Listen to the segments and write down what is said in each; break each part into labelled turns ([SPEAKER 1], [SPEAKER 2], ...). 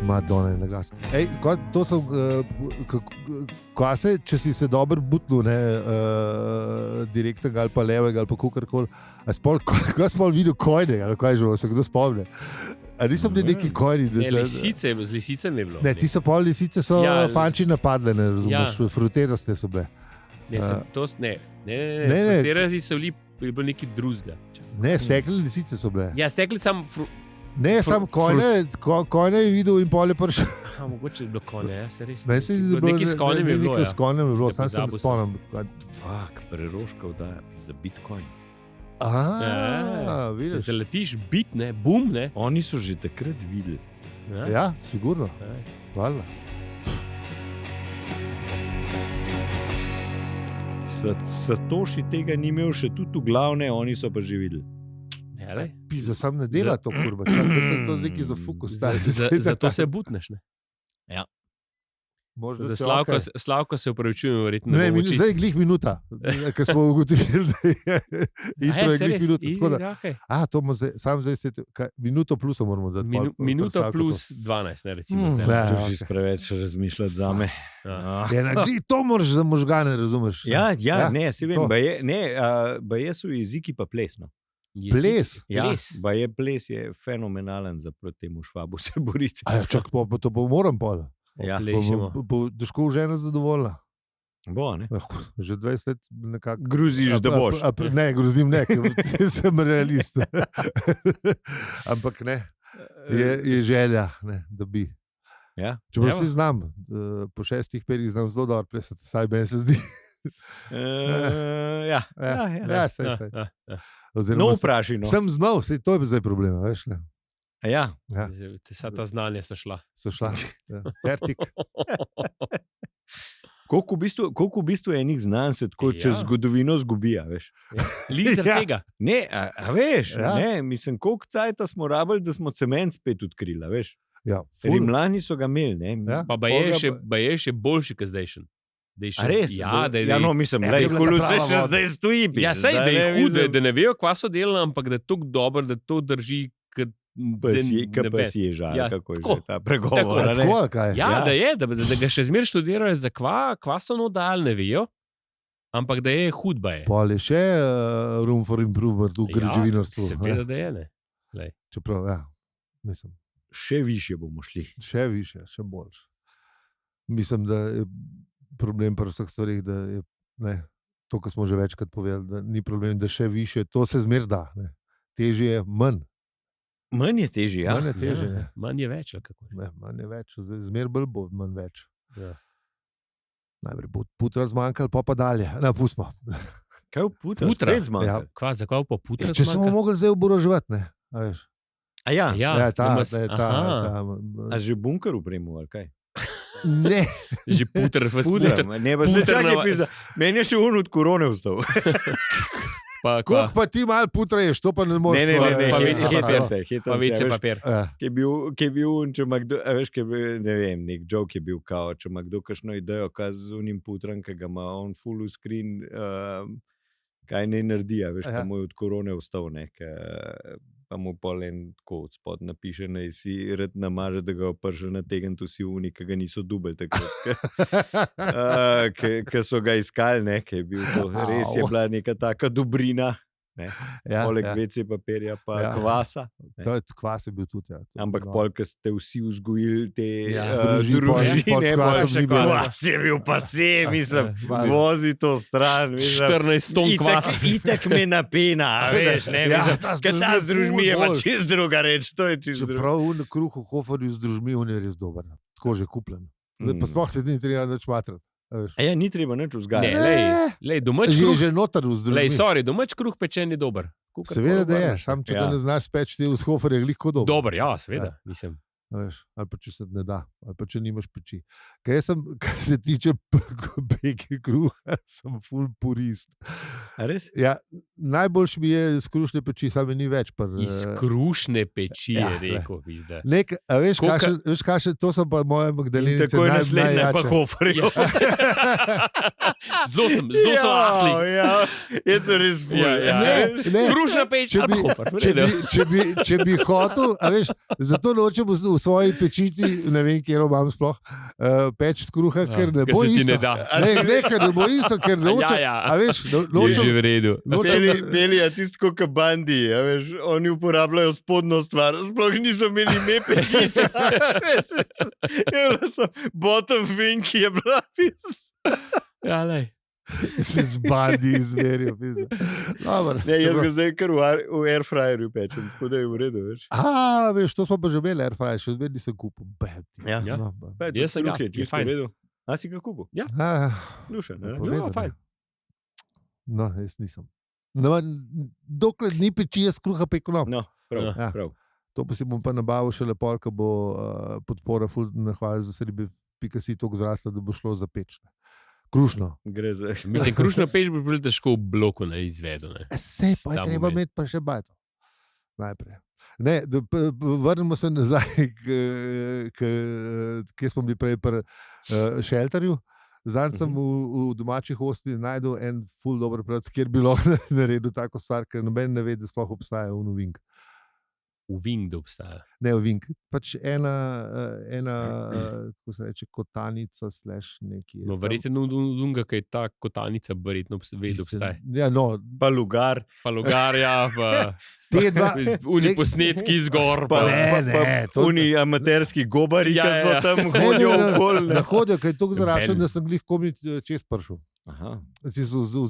[SPEAKER 1] Madonna je na glas. Ej, to so kvase, če si se dobro butnil, direktnega ali pa levega ali pa kakorkoli. Kaj si videl kojne, ali kaj že, se kdo spomne? A nisem neki kojni?
[SPEAKER 2] Z lisicami je bilo.
[SPEAKER 1] Ne, ti so pol lisice, so fanči napadle, ne razumeš, fruteraste so bile.
[SPEAKER 2] Ne, fruterasti so bili, je bilo nekaj drugega.
[SPEAKER 1] Ne, stekle lisice so bile.
[SPEAKER 2] Ja, stekli sam...
[SPEAKER 1] Ne, sam kojne je videl in pol je prišel.
[SPEAKER 2] Mogoče je bilo konje, se res.
[SPEAKER 1] Nekaj s konjem je bilo. Nekaj s konjem je bilo, sam se ne spomnim.
[SPEAKER 3] Preroška vdaja, za bitcoin.
[SPEAKER 1] Vidiš.
[SPEAKER 2] Se letiš, bit, ne, bum, ne.
[SPEAKER 3] Oni so že takrat videli.
[SPEAKER 1] Ja, sigurno. Hvala.
[SPEAKER 3] Satoshi tega ni imel še tudi v glavne, oni so pa že videli.
[SPEAKER 1] Pizda, sam ne dela to kurba. To je nekaj za fukus.
[SPEAKER 2] Zato se butneš, ne?
[SPEAKER 3] Ja.
[SPEAKER 2] Slavko se upravičujem, verjetno.
[SPEAKER 1] Ne, zdaj je glih minuta, ker smo ugotovili, da je intro je glih minuta. To bomo zdaj minuto plusa moramo dati.
[SPEAKER 2] Minuto plus 12, ne, recimo zdaj.
[SPEAKER 3] To je že preveč razmišljati zame.
[SPEAKER 1] To moraš za možgane, razumeš?
[SPEAKER 3] Ja, ne, si vem, baje so jeziki pa plesno.
[SPEAKER 1] Ples?
[SPEAKER 3] Ja, ples je fenomenalen za proti temu Švabu se boriti.
[SPEAKER 1] Čak, to bo moram pol.
[SPEAKER 3] Ja,
[SPEAKER 1] bo težko žena zadovoljna.
[SPEAKER 3] Bo, ne?
[SPEAKER 1] Že 20 let nekako...
[SPEAKER 3] Gruziš, da boš.
[SPEAKER 1] Ne, grozim ne, ker sem realist. Ampak ne, je želja, ne, da bi.
[SPEAKER 3] Ja?
[SPEAKER 1] Čeprav si znam, po 6 perih znam zelo dobro plesati, saj meni se zdi. Sej.
[SPEAKER 3] No, vprašaj, no.
[SPEAKER 1] Sem znal, to je zdaj problema, veš, ne?
[SPEAKER 3] Ja.
[SPEAKER 2] Ta znanja so šla.
[SPEAKER 1] Fertik.
[SPEAKER 3] Koliko v bistvu enih znanj se tako čez zgodovino zgubija, veš?
[SPEAKER 2] Lizer tega.
[SPEAKER 3] Ne, veš, ne, mislim, koliko cajta smo rabili, da smo cement spet odkrili, veš? Rimljani so ga imeli, ne?
[SPEAKER 2] Pa je še boljši, kot zdajšen.
[SPEAKER 3] Res? Mislim, evolucija še zdaj stoji.
[SPEAKER 2] Ja, sej, da je hude, da ne vejo, kva so delali, ampak da je tako dobro, da to drži,
[SPEAKER 3] pa si je žal, kako je že ta pregovor.
[SPEAKER 2] Da ga še zmeraj študirajo, za kva so dali, ne vejo, ampak da je hudba.
[SPEAKER 1] Pol je še room for improvement v građevinarstvu.
[SPEAKER 2] Seveda, da je, ne.
[SPEAKER 1] Čeprav, mislim.
[SPEAKER 3] Še više bomo šli.
[SPEAKER 1] Še više, še boljš. Mislim, da je problem pri vseh stvarih, da je, to, kar smo že večkrat povedali, da ni problem, da še više, to se zmer da. Težje je manj.
[SPEAKER 3] Manj je težje, ja.
[SPEAKER 2] Manj je več, ali kako?
[SPEAKER 1] Manj je več, zmer bolj bo manj več. Najprej bo putra zmanjkal, pa dalje. Pustimo.
[SPEAKER 3] Kaj v putra? Spet zmanjkal?
[SPEAKER 2] Zakaj pa putra zmanjkal?
[SPEAKER 1] Če smo mogli zdaj oboroževati, ne? A veš?
[SPEAKER 3] A že bunker upremo, ali kaj?
[SPEAKER 1] Ne.
[SPEAKER 2] Že puter.
[SPEAKER 3] Ne, pa se čakaj pisa. Meni je še od korone vstal.
[SPEAKER 1] Koliko pa ti malo putra ješ, to pa ne moreš.
[SPEAKER 3] Ne,
[SPEAKER 2] pa večje papir.
[SPEAKER 3] Ki je bil, če ima kdo, veš, ne vem, nek joke je bil kao, če ima kdo kakšno idejo, kaj z unim putram, ki ga ima on full screen, kaj ne naredi, veš, pa mu je od korone vstal, pa mu pol en tako od spod napiše, naj si rad namaže, da ga oprža na tegen tu si uni, ki ga niso dubali takrat, ki so ga iskali, ki je bil to, res je bila neka taka dobrina, poleg WC papirja pa kvasa.
[SPEAKER 1] Kvas je bil tudi,
[SPEAKER 3] Ampak pol, ki ste vsi vzgojili te
[SPEAKER 1] družine,
[SPEAKER 3] kvas je bil pa se, mislim, vozi to stran.
[SPEAKER 2] 14 ton kvasa.
[SPEAKER 3] Itak me napena, veš, ne, ker ta z družmi je pa čist druga reč, to je čist druga.
[SPEAKER 1] Čeprav kruh v hoferju z družmi, on je res dober, tako že kupljen. Pa sploh se ni treba več matrati.
[SPEAKER 3] Ni treba nič vzgajati.
[SPEAKER 2] Domač kruh.
[SPEAKER 1] Že notar vzdražmi.
[SPEAKER 2] Domač kruh pečen je dober.
[SPEAKER 1] Seveda, da je. Sam, če ga ne znaš peč, ti v hoferju je glihko dober.
[SPEAKER 2] Dober, ja, seveda. Mislim.
[SPEAKER 1] Ali pa če se ne da, ali pa če nimaš peči. Kar se tiče peke kruha, sem full purist.
[SPEAKER 3] A res?
[SPEAKER 1] Ja, najboljši mi je iz krušne peči, same ni več.
[SPEAKER 2] Iz krušne peči je rekel.
[SPEAKER 1] Veš, kaj to so pa moje Magdalenice.
[SPEAKER 3] Tako je naslednja pa hoferju.
[SPEAKER 2] Zelo sem ahli.
[SPEAKER 3] Jaz sem res ful.
[SPEAKER 1] Ne,
[SPEAKER 2] Krušna peč,
[SPEAKER 1] če bi, če bi hotel, a veš, zato nočem v svoji pečici, ne vem, kje imam sploh, peč kruha, ker ne bo
[SPEAKER 2] se ti
[SPEAKER 1] isto.
[SPEAKER 2] ne da.
[SPEAKER 1] Ne, ker ne bo isto, ker nočem, a veš,
[SPEAKER 2] Je že v redu.
[SPEAKER 3] Peli je tisto, kot bandi, a veš, oni uporabljajo spodnjo stvar, sploh niso imeli ime pečice. Bottom wing je bila
[SPEAKER 2] Ja, lej.
[SPEAKER 1] se z bandi izmerijo.
[SPEAKER 3] Ne, jaz ga zdaj kar v airfryerju pečem, tako da je v redu, veš.
[SPEAKER 1] Veš, to smo pa že imeli, airfryer, še vedno nisem kupil.
[SPEAKER 3] Ja.
[SPEAKER 2] Ja.
[SPEAKER 3] Pa je
[SPEAKER 2] Jaz sem ga,
[SPEAKER 3] je
[SPEAKER 2] je
[SPEAKER 3] čisto
[SPEAKER 2] fajn.
[SPEAKER 3] v redu. A si ga kupil? Lušen, ne?
[SPEAKER 1] Povedal,
[SPEAKER 2] fajn.
[SPEAKER 1] No, jaz nisem. No, dokler ni peči, jaz kruha peko.
[SPEAKER 3] No, prav,
[SPEAKER 1] Ja.
[SPEAKER 3] prav.
[SPEAKER 1] To pa si bom pa nabavil še lepo, ko bo podpora nahvala za seribi.si toliko zrasla, da bo šlo za peč. Krušno.
[SPEAKER 3] Gre za...
[SPEAKER 2] Mislim, krušno peč bi bilo težko v bloku izvedu.
[SPEAKER 1] Sej pa je
[SPEAKER 2] Tam
[SPEAKER 1] treba
[SPEAKER 2] imeti.
[SPEAKER 1] imeti pa še bajto. Najprej. Ne, vrnemo se nazaj, kje smo bili prej pri shelterju. Zdaj sem v domačih hostih najdel en ful dober prav, kjer bi lahko naredil tako stvar, ker noben ne ve, da sploh obstaja v Novink.
[SPEAKER 2] V Windu obstaja.
[SPEAKER 1] Ne v Vink, pač ena kako se reče, kotanica / neki.
[SPEAKER 2] No, verjetno Dunga, kaj je ta kotanica, verjetno vedno obstaja.
[SPEAKER 1] Ja, no,
[SPEAKER 3] Pa lugar.
[SPEAKER 2] Pa Logarja, pa
[SPEAKER 1] te dva.
[SPEAKER 2] uni posnetki zgor.
[SPEAKER 3] Pa,
[SPEAKER 1] Ne, to-
[SPEAKER 3] Uni amaterski gobari,
[SPEAKER 2] Ja,
[SPEAKER 3] ki so
[SPEAKER 2] ja.
[SPEAKER 3] tam hodijo okoli.
[SPEAKER 1] Ne hodijo, ker je tako zrašen,
[SPEAKER 2] Ben.
[SPEAKER 1] da sem glih komit čez pršel.
[SPEAKER 3] Aha,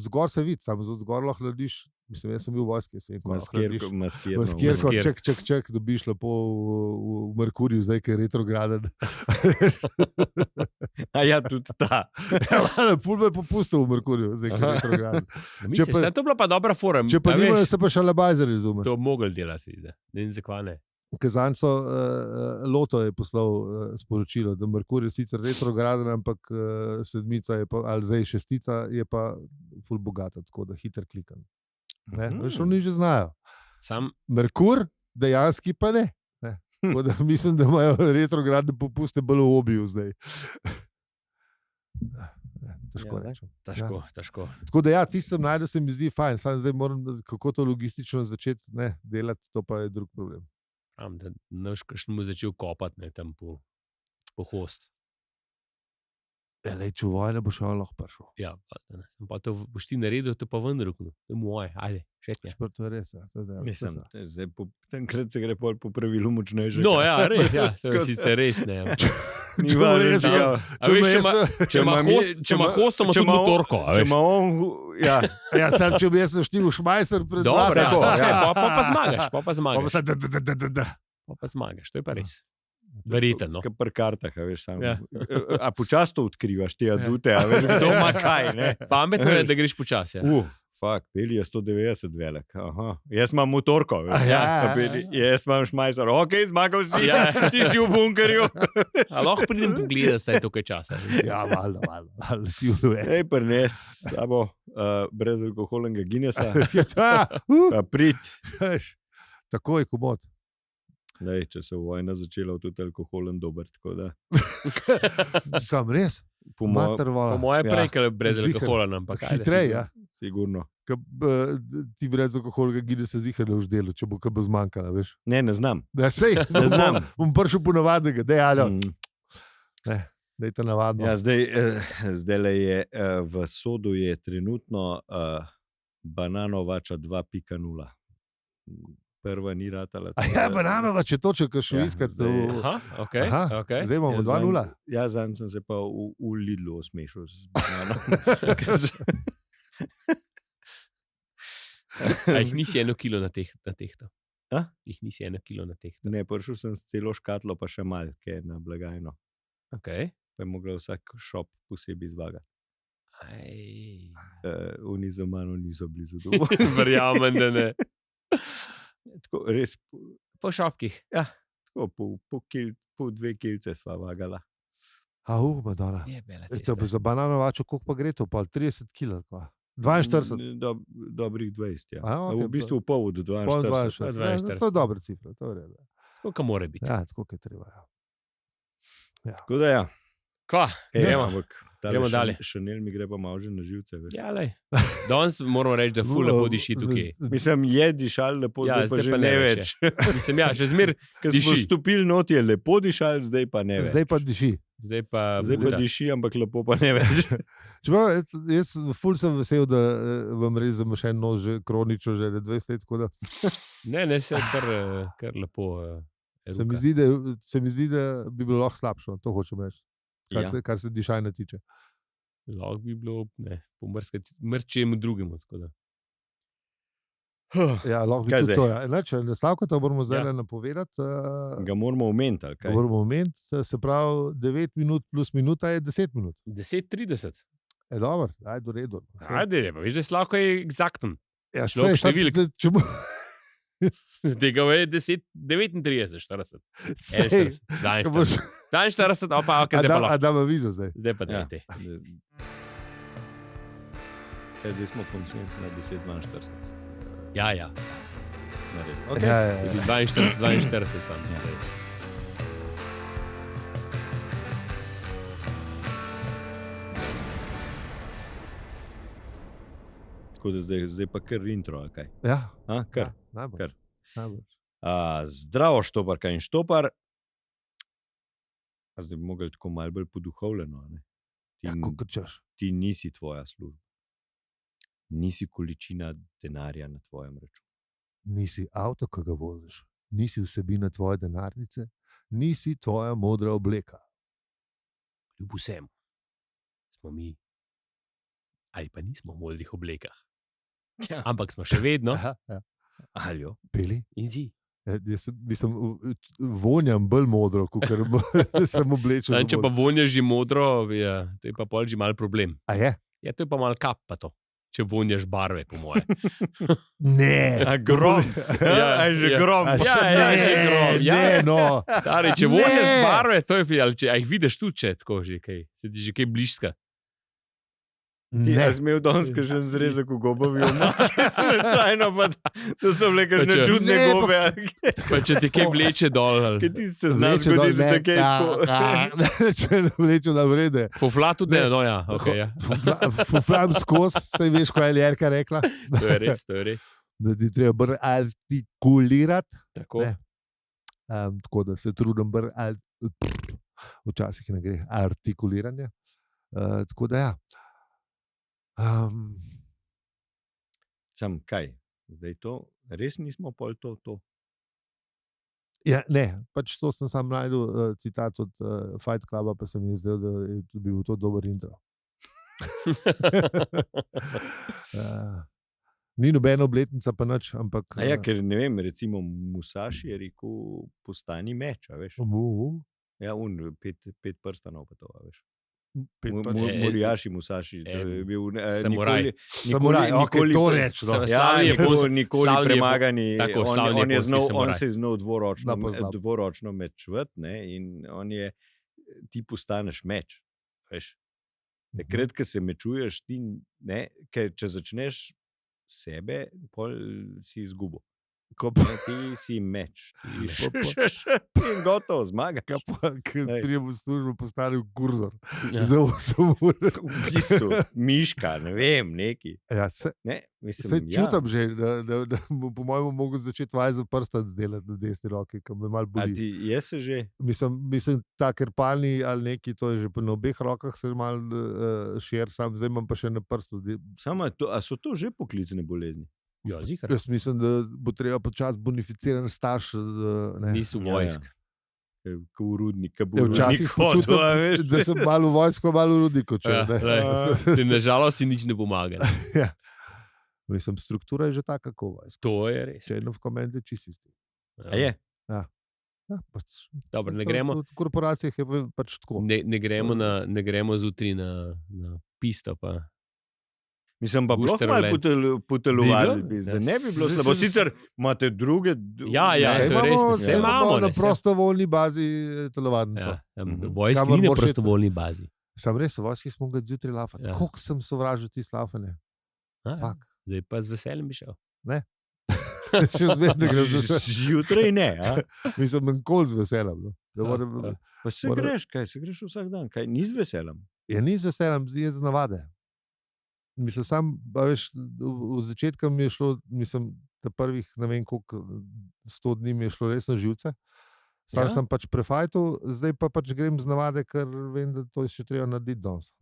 [SPEAKER 1] Zgor se vidi, samo zgor lahko narediš. Mislim, jaz sem bil v vojski, sem
[SPEAKER 3] maskirko.
[SPEAKER 1] Maskirko,
[SPEAKER 2] Maskir.
[SPEAKER 1] ček, dobiš lepo v Merkurju, zdaj, ki je retrograden.
[SPEAKER 3] A ja, tudi ta.
[SPEAKER 1] Ful me je popustil v Merkurju, zdaj, ki je
[SPEAKER 3] Aha.
[SPEAKER 1] retrograden.
[SPEAKER 2] Mislim,
[SPEAKER 1] pa-
[SPEAKER 2] to je bila pa dobra fora.
[SPEAKER 1] Če pa
[SPEAKER 2] a
[SPEAKER 1] nimajo,
[SPEAKER 2] veš,
[SPEAKER 1] se pa še labajzer, razumeš.
[SPEAKER 2] to mogli delati, vidi. Ne vem, zakaj ne.
[SPEAKER 1] Kazanco Loto je poslal sporočilo, da Merkur je sicer retrograden, ampak sedmica je pa, ali zdaj šestica, je pa ful bogata, tako da hiter klikan. Veš, oni že znajo.
[SPEAKER 2] Sam
[SPEAKER 1] Merkur, dejanski pa ne. Tako da mislim, da imajo retrogradne popuste bolj v obiju zdaj. Težko
[SPEAKER 3] Ja, ne.
[SPEAKER 1] rečem.
[SPEAKER 2] težko.
[SPEAKER 1] Tako da ja, tisti sem najdel, se mi zdi fajn, samo zdaj moram, kako to logistično začeti delati, to pa je drug problem.
[SPEAKER 2] Pravim, da ne veš, kakšen mu začel kopati ne, tam po host.
[SPEAKER 1] Če vojne bo šel, lahko prišel.
[SPEAKER 2] Ja, pa to boš ti naredil, to pa vendar ruknil. To je moj, ajde, še ti.
[SPEAKER 1] To je res. Ja. To je zdaj,
[SPEAKER 3] Mislim, zdaj tenkrat se gre pol po pravilu močnejše.
[SPEAKER 2] No, ja, res, ja, to je sicer res, ne.
[SPEAKER 3] Ni važno,
[SPEAKER 1] res,
[SPEAKER 3] ja.
[SPEAKER 2] A veš, če ima host, ima tudi motorko, a
[SPEAKER 3] Če
[SPEAKER 2] veš.
[SPEAKER 3] ima on, ja.
[SPEAKER 1] Ja, sam, če bi jaz naštel v Šmajser pred
[SPEAKER 2] Dobro,
[SPEAKER 1] vrati,
[SPEAKER 2] pa zmagaš, pa zmagaš. Pa zmagaš, to je pa res. Verjetno. No.
[SPEAKER 3] Kot pri kartah, a veš, sam.
[SPEAKER 2] Ja.
[SPEAKER 3] A počasno odkrivaš te adute, a veš, kdo ima kaj, ne?
[SPEAKER 2] Pametno je, da greš počasi. Ja.
[SPEAKER 3] Fakt, Peli je 190 velik. Aha. Jaz imam motorko, veš.
[SPEAKER 1] Ja,
[SPEAKER 3] A Peli, jaz imam šmajser. Ok, zmagal si,
[SPEAKER 2] Ja.
[SPEAKER 3] ti si v bunkerju.
[SPEAKER 2] A lahko pridem pogledati, saj je tukaj časa.
[SPEAKER 1] Ja, malo, ti vluje.
[SPEAKER 3] Ej, prines, sabo, brez alkoholnega Guinnessa,
[SPEAKER 1] Ja,
[SPEAKER 3] pa prid.
[SPEAKER 1] takoj, komod.
[SPEAKER 3] Lej, če se je vojna začela, tudi alkoholen dober, tako da.
[SPEAKER 1] Sam res,
[SPEAKER 3] Po
[SPEAKER 1] mater
[SPEAKER 2] Po
[SPEAKER 1] vola.
[SPEAKER 2] moje
[SPEAKER 3] Ja.
[SPEAKER 2] prej, ker brez
[SPEAKER 1] Ziher.
[SPEAKER 2] alkohola, ampak ajde,
[SPEAKER 1] Hitrej, ja.
[SPEAKER 3] Sigurno.
[SPEAKER 1] Ti brez alkoholga gine se zihar ne boš delal, če bo kaj bo zmanjkalo, veš.
[SPEAKER 3] Ne znam.
[SPEAKER 1] Ja, sej,
[SPEAKER 3] Ne znam.
[SPEAKER 1] bom prišel po navadnega, dej, aljo,
[SPEAKER 3] Mm.
[SPEAKER 1] dejte navadno.
[SPEAKER 3] Ja, zdaj je v sodu je trenutno bananovača 2.0. Prva ni ratala.
[SPEAKER 1] Ja, bananova, če toče, kar šel
[SPEAKER 3] Ja,
[SPEAKER 1] iskati.
[SPEAKER 3] zdaj-
[SPEAKER 2] Aha, ok.
[SPEAKER 1] Aha,
[SPEAKER 2] Okay.
[SPEAKER 1] zdaj imamo 2-0.
[SPEAKER 3] Ja, zanj sem se pa v Lidlu osmešil z bananom.
[SPEAKER 2] A jih nisi 1 kilo na tehto?
[SPEAKER 3] A?
[SPEAKER 2] Jih nisi 1 kilo na tehto.
[SPEAKER 3] Ne, prišel sem s celo škatlo, pa še malo, ki je na blagajno.
[SPEAKER 2] Okay.
[SPEAKER 3] Pa je mogel vsak šop posebej izvagati. Oni za mano niso blizu domu.
[SPEAKER 2] Verjamem, da ne.
[SPEAKER 3] Tako, res,
[SPEAKER 2] Po šopkih.
[SPEAKER 3] tako, po 2 kilce sva vagala.
[SPEAKER 1] Madonna.
[SPEAKER 2] Je bela
[SPEAKER 1] To bi
[SPEAKER 2] cesta.
[SPEAKER 1] za bananovačo, koliko pa gre to? Pa 30 kg. 42.
[SPEAKER 3] Dobrih 20. Ja.
[SPEAKER 1] A, okej,
[SPEAKER 3] V bistvu pol od 42.
[SPEAKER 1] Pol 42.
[SPEAKER 2] 42.
[SPEAKER 1] Ja, to je dobra cifra. To je v redu.
[SPEAKER 2] Koliko mora biti?
[SPEAKER 1] Ja, tako je treba. Ja.
[SPEAKER 3] Tako da ja.
[SPEAKER 2] Kva,
[SPEAKER 3] Ej,
[SPEAKER 2] gremo.
[SPEAKER 3] ampak
[SPEAKER 2] Gremo dalje.
[SPEAKER 3] Chanel mi gre pa malo že na živce. Veš.
[SPEAKER 2] Ja, lej. Danes moramo reči, da ful lepo diši tukaj.
[SPEAKER 3] Mislim, je dišal lepo,
[SPEAKER 2] Ja,
[SPEAKER 3] zdaj pa
[SPEAKER 2] zdaj
[SPEAKER 3] že
[SPEAKER 2] pa
[SPEAKER 3] ne
[SPEAKER 2] ne
[SPEAKER 3] več.
[SPEAKER 2] Mislim, ja, še zmer
[SPEAKER 3] Ker smo
[SPEAKER 2] diši.
[SPEAKER 3] stopili not, je lepo dišal, zdaj pa ne več.
[SPEAKER 1] Zdaj pa diši.
[SPEAKER 2] Zdaj pa
[SPEAKER 3] Zdaj diši, ampak lepo pa ne več.
[SPEAKER 1] Čeprav, jaz ful sem vesel, da vam res zamašen nos že kronično, že 20 let. Tako da
[SPEAKER 2] Ne, se kar lepo.
[SPEAKER 1] se mi zdi, da bi bilo lahko slabše. To hočem reči. Kar se dišajna tiče.
[SPEAKER 2] Lahko bi bilo, ne, pomrčemu drugemu. Tako da.
[SPEAKER 1] Ja, lahko bi
[SPEAKER 3] Kaj
[SPEAKER 1] tudi
[SPEAKER 3] zdaj?
[SPEAKER 1] to. Ja. Če nastavko to moramo zdaj
[SPEAKER 2] Ja.
[SPEAKER 1] napovedati.
[SPEAKER 3] Ga moramo omeniti, ali kaj?
[SPEAKER 1] Moramo omeniti, se pravi 9 minut plus minuta je 10 minut.
[SPEAKER 2] 10:30.
[SPEAKER 1] Dobro, ajde, v redu.
[SPEAKER 2] Ajde, pa veš, da je Slavko je eksakten.
[SPEAKER 1] Ja,
[SPEAKER 2] človek
[SPEAKER 1] saj,
[SPEAKER 2] številk.
[SPEAKER 1] če bo-
[SPEAKER 2] Tega je 10:39, 40.
[SPEAKER 1] saj, ko boš-
[SPEAKER 2] 42, opa, ok, zdaj pa
[SPEAKER 1] A
[SPEAKER 2] lahko.
[SPEAKER 1] dam avizo zdaj.
[SPEAKER 2] Zdaj pa
[SPEAKER 3] Ja.
[SPEAKER 2] dajte.
[SPEAKER 3] Zdaj smo konsenz na 10:42.
[SPEAKER 2] Ja, ja.
[SPEAKER 3] Okay.
[SPEAKER 1] Ja, ja, ja.
[SPEAKER 2] 42 sam.
[SPEAKER 3] Tako da zdaj pa kar intro, ali kaj?
[SPEAKER 1] Ja,
[SPEAKER 3] A, kar.
[SPEAKER 1] najbolj.
[SPEAKER 3] Kar.
[SPEAKER 1] Najbolj.
[SPEAKER 3] Zdravo, Štoparka in Štopar. A zdaj bi mogli tako malo bolj poduhovljeno. a Ne? Ti,
[SPEAKER 1] Ja, kot češ.
[SPEAKER 3] ti nisi tvoja služba. Nisi količina denarja na tvojem računu.
[SPEAKER 1] Nisi avto, ki ga voziš, nisi vsebina tvoje denarnice, nisi tvoja modra obleka.
[SPEAKER 2] Kljub vsemu smo mi, ali pa nismo v modrih oblekah,
[SPEAKER 3] Ja.
[SPEAKER 2] ampak smo še vedno
[SPEAKER 1] Aha, ja.
[SPEAKER 3] Aljo.
[SPEAKER 1] Beli?
[SPEAKER 2] in zi.
[SPEAKER 1] Jaz vonjam bolj modro, kot sem oblečen.
[SPEAKER 2] Če pa vonjaš že modro, to je pa pol že mal problem.
[SPEAKER 1] A je?
[SPEAKER 2] Ja, to je pa mal kap pa to, če vonjaš barve, po moje.
[SPEAKER 1] Ne.
[SPEAKER 3] A grom.
[SPEAKER 2] Ja,
[SPEAKER 3] A je že
[SPEAKER 2] ja.
[SPEAKER 3] grom.
[SPEAKER 1] A
[SPEAKER 2] Ja,
[SPEAKER 1] še
[SPEAKER 2] ja,
[SPEAKER 1] ne,
[SPEAKER 2] že grom, ja.
[SPEAKER 1] ne, no.
[SPEAKER 2] Stari, če
[SPEAKER 1] Ne.
[SPEAKER 2] vonjaš barve, to je ali če jih vidiš tu, če tako že kaj, se ti že kaj bližka.
[SPEAKER 3] Ti
[SPEAKER 1] Ne.
[SPEAKER 3] si imel danes že zrezek v gobovi omaki, slučajno pa da so bile
[SPEAKER 2] Pa
[SPEAKER 3] kakšne
[SPEAKER 2] če-
[SPEAKER 3] čudne
[SPEAKER 1] Ne, pa-
[SPEAKER 3] gobe.
[SPEAKER 2] Pa če ti kaj vleče dol.
[SPEAKER 3] Kaj ti se zna
[SPEAKER 1] Vleče dol,
[SPEAKER 3] zgoditi,
[SPEAKER 1] ne,
[SPEAKER 3] da kaj tako.
[SPEAKER 1] Če ne vlečem na vrede.
[SPEAKER 2] Fufla tudi ne,
[SPEAKER 1] Ne.
[SPEAKER 2] no ja, okay, ja.
[SPEAKER 1] Fuflam skozi, saj veš, kaj je Ljerka rekla.
[SPEAKER 2] To je res, to je res.
[SPEAKER 1] Da ti treba bolj artikulirati.
[SPEAKER 2] Tako.
[SPEAKER 1] Ne. Tako da se trudim bolj, včasih ne gre, artikuliranje. Tako da ja.
[SPEAKER 3] Sam kaj? Zdaj to, res nismo pol to.
[SPEAKER 1] Ja, ne, pač to sem sam najdel citat od Fight Cluba, pa se mi je zdel, da je bil to dober intro. Ni nobena obletnica, pa nič, ampak.
[SPEAKER 3] Ja, ker ne vem, recimo Musaši je rekel, postani meč, a veš. Ja, pet prstanov pa to, a veš. Morijaši Musaši, to je bil
[SPEAKER 2] samuraj.
[SPEAKER 1] Samuraj, okej, to reč, no.
[SPEAKER 2] Slavni Japonski-
[SPEAKER 3] nikoli
[SPEAKER 2] slavni
[SPEAKER 3] premagani.
[SPEAKER 2] tako, slavni
[SPEAKER 3] On je
[SPEAKER 2] japonski
[SPEAKER 3] znal,
[SPEAKER 2] samuraj.
[SPEAKER 3] on se je znal
[SPEAKER 1] Da, poznam.
[SPEAKER 3] dvoročno mečvati, ne, in on je, ti postaneš meč, veš. Takrat, ko se mečuješ, ti, ne, ker če začneš sebe, pol si izgubil. Ne, ti si meč. Ti je gotovo, zmaga.
[SPEAKER 1] Ker
[SPEAKER 3] Ej.
[SPEAKER 1] prijem v službo postali kurzor.
[SPEAKER 2] Ja.
[SPEAKER 1] Za 8 ur.
[SPEAKER 3] V bistvu, miška, ne vem, neki.
[SPEAKER 1] Ja, se
[SPEAKER 3] Mislim,
[SPEAKER 1] čutim že, da bo po mojem mogel začeti vaj za prstan zdelati na desni roki, ki me malo
[SPEAKER 3] A
[SPEAKER 1] boli.
[SPEAKER 3] ti je se že?
[SPEAKER 1] Mislim, ta krpalni ali neki, to je že na obeh rokah se malo šir, sam zdaj imam pa še na prstu.
[SPEAKER 3] Samo, a so to že poklicne bolezni?
[SPEAKER 2] Ja, zikar.
[SPEAKER 1] Jaz mislim, da bo treba počasi bonificiran staž. Ne.
[SPEAKER 2] Niso
[SPEAKER 3] Ja,
[SPEAKER 2] vojsk.
[SPEAKER 3] Kot urudnik, ki bo
[SPEAKER 1] Ja, včasih počutim, da sem malo v vojsko, malo v rudniku.
[SPEAKER 2] Ja, ti nažalost si nič ne pomaga.
[SPEAKER 1] Ja. Mislim, struktura je že taka, kako vojska.
[SPEAKER 2] To je res.
[SPEAKER 1] Če eno v komendu čisti.
[SPEAKER 3] A je?
[SPEAKER 1] Ja, pač,
[SPEAKER 2] Dobro, ne
[SPEAKER 1] to-
[SPEAKER 2] gremo.
[SPEAKER 1] V korporacijah je pač tako.
[SPEAKER 2] Ne gremo zjutraj na pisto. Pa.
[SPEAKER 3] Mislim, pa
[SPEAKER 2] Gušter
[SPEAKER 3] bilo malo
[SPEAKER 2] Orlen.
[SPEAKER 3] potelovali,
[SPEAKER 2] Bi bilo?
[SPEAKER 3] zdaj ne bi bilo slabo. Sicer imate druge.
[SPEAKER 2] Ja, ja,
[SPEAKER 1] Saj
[SPEAKER 2] to je res, ne,
[SPEAKER 1] saj
[SPEAKER 2] saj imamo,
[SPEAKER 1] na
[SPEAKER 2] ne, saj-
[SPEAKER 1] prostovoljni bazi telovadnico.
[SPEAKER 2] Ja,
[SPEAKER 3] Mhm.
[SPEAKER 2] vojski
[SPEAKER 1] Kamor
[SPEAKER 2] ni na
[SPEAKER 1] moraš iti.
[SPEAKER 2] prostovoljni bazi.
[SPEAKER 1] Sam res, v vojski smo ga zjutraj lafati.
[SPEAKER 2] Ja.
[SPEAKER 1] Koliko sem sovražil ti slafane? Fak.
[SPEAKER 2] Zdaj pa z veseljem bi šel.
[SPEAKER 1] Še zmeraj grem za vse.
[SPEAKER 3] Zjutraj ne. A?
[SPEAKER 1] Mislim, nikoli z veseljem. No. Da
[SPEAKER 2] Ja,
[SPEAKER 1] moram,
[SPEAKER 2] ja.
[SPEAKER 3] Pa se
[SPEAKER 1] Moram-
[SPEAKER 3] greš, kaj se greš vsak dan, kaj ni z veseljem.
[SPEAKER 1] Ja, ni z veseljem, je z navade. Mislim, sam, veš, v začetku mi je šlo, mislim, da prvih, ne vem koliko, 100 dni mi je šlo res na živce. Sam sem pač prefajtal, zdaj pa pač grem z navade, ker vem, da to še treba narediti danes.